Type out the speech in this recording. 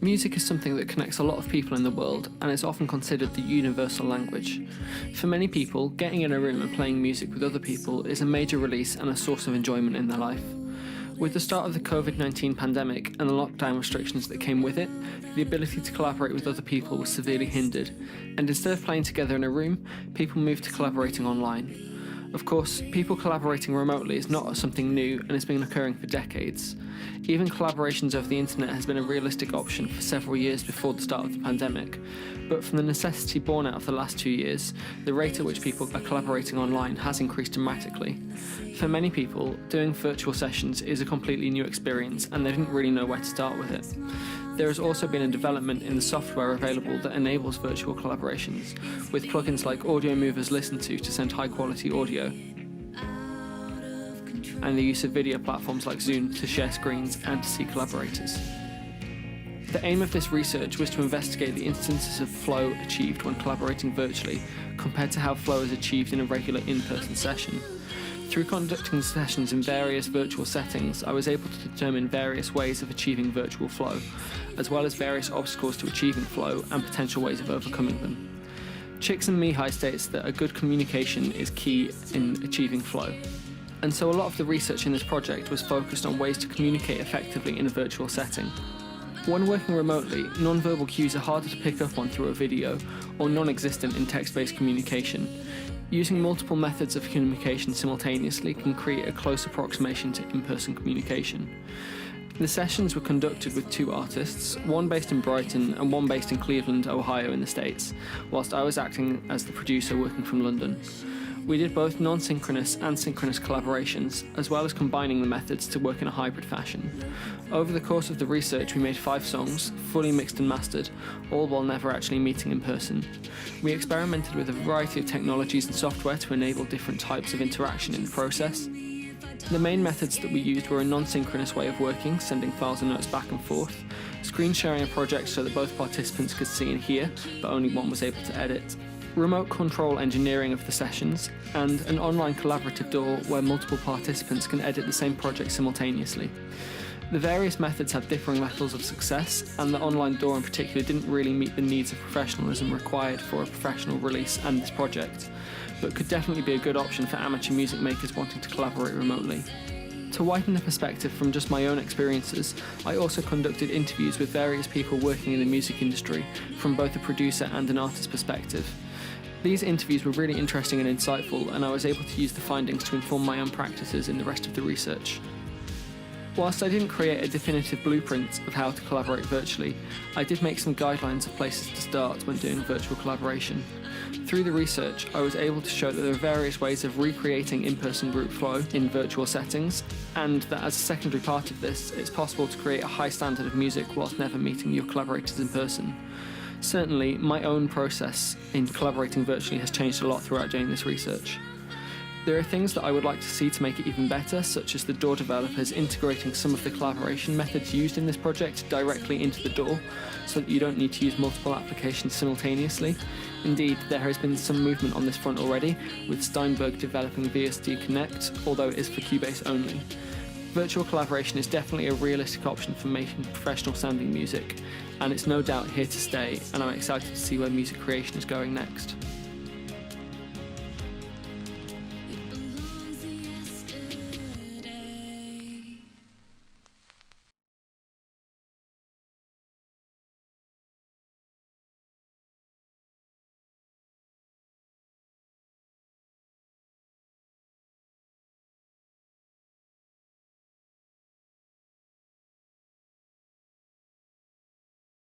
Music is something that connects a lot of people in the world and is often considered the universal language. For many people, getting in a room and playing music with other people is a major release and a source of enjoyment in their life. With the start of the COVID-19 pandemic and the lockdown restrictions that came with it, the ability to collaborate with other people was severely hindered, and instead of playing together in a room, people moved to collaborating online. Of course, people collaborating remotely is not something new and has been occurring for decades. Even collaborations over the internet has been a realistic option for several years before the start of the pandemic, but from the necessity born out of the last 2 years, the rate at which people are collaborating online has increased dramatically. For many people, doing virtual sessions is a completely new experience and they didn't really know where to start with it. There has also been a development in the software available that enables virtual collaborations, with plugins like Audio Movers Listen to send high-quality audio, and the use of video platforms like Zoom to share screens and to see collaborators. The aim of this research was to investigate the instances of flow achieved when collaborating virtually compared to how flow is achieved in a regular in-person session. Through conducting sessions in various virtual settings, I was able to determine various ways of achieving virtual flow, as well as various obstacles to achieving flow and potential ways of overcoming them. Csikszentmihalyi states that a good communication is key in achieving flow. And so a lot of the research in this project was focused on ways to communicate effectively in a virtual setting. When working remotely, non-verbal cues are harder to pick up on through a video or non-existent in text-based communication. Using multiple methods of communication simultaneously can create a close approximation to in-person communication. The sessions were conducted with 2 artists, one based in Brighton and one based in Cleveland, Ohio in the States, whilst I was acting as the producer working from London. We did both non-synchronous and synchronous collaborations, as well as combining the methods to work in a hybrid fashion. Over the course of the research, we made 5 songs, fully mixed and mastered, all while never actually meeting in person. We experimented with a variety of technologies and software to enable different types of interaction in the process. The main methods that we used were a non-synchronous way of working, sending files and notes back and forth, screen sharing a project so that both participants could see and hear, but only one was able to edit, remote control engineering of the sessions, and an online collaborative door where multiple participants can edit the same project simultaneously. The various methods had differing levels of success, and the online door in particular didn't really meet the needs of professionalism required for a professional release and this project, but could definitely be a good option for amateur music makers wanting to collaborate remotely. To widen the perspective from just my own experiences, I also conducted interviews with various people working in the music industry from both a producer and an artist perspective. These interviews were really interesting and insightful, and I was able to use the findings to inform my own practices in the rest of the research. Whilst I didn't create a definitive blueprint of how to collaborate virtually, I did make some guidelines of places to start when doing virtual collaboration. Through the research, I was able to show that there are various ways of recreating in-person group flow in virtual settings, and that as a secondary part of this, it's possible to create a high standard of music whilst never meeting your collaborators in person. Certainly, my own process in collaborating virtually has changed a lot throughout doing this research. There are things that I would like to see to make it even better, such as the DAW developers integrating some of the collaboration methods used in this project directly into the DAW, so that you don't need to use multiple applications simultaneously. Indeed, there has been some movement on this front already, with Steinberg developing VSD Connect, although it is for Cubase only. Virtual collaboration is definitely a realistic option for making professional sounding music, and it's no doubt here to stay, and I'm excited to see where music creation is going next.